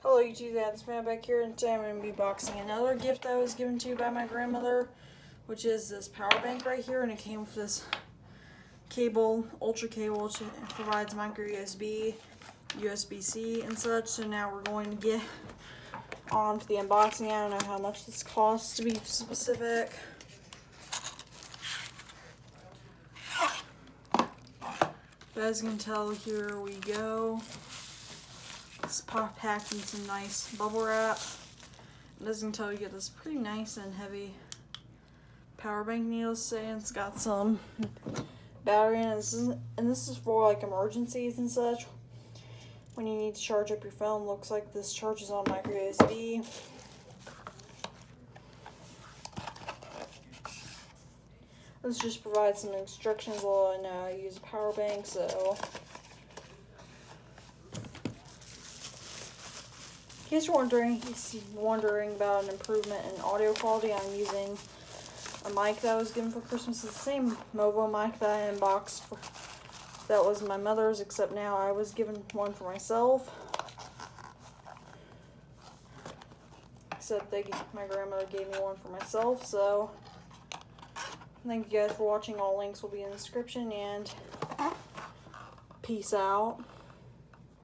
Hello YouTube, it's Matt back here, and today I'm going to be boxing another gift that was given to by my grandmother, which is this power bank right here, and it came with this cable, ultra cable, which provides micro USB, USB-C and such. So now we're going to get on to the unboxing. I don't know how much this costs to be specific. But as you can tell, here we go. It's packed in some nice bubble wrap. As you can tell, you get this pretty nice and heavy power bank, needless to say, and it's got some battery in it. This is for like emergencies and such. When you need to charge up your phone, looks like this charges on micro USB. This just provides some instructions on how to use a power bank. So in case you're wondering about an improvement in audio quality, I'm using a mic that was given for Christmas. It's the same mobile mic that I unboxed that was my mother's, except now I was given one for myself. Except my grandmother gave me one for myself. So thank you guys for watching. All links will be in the description, and peace out.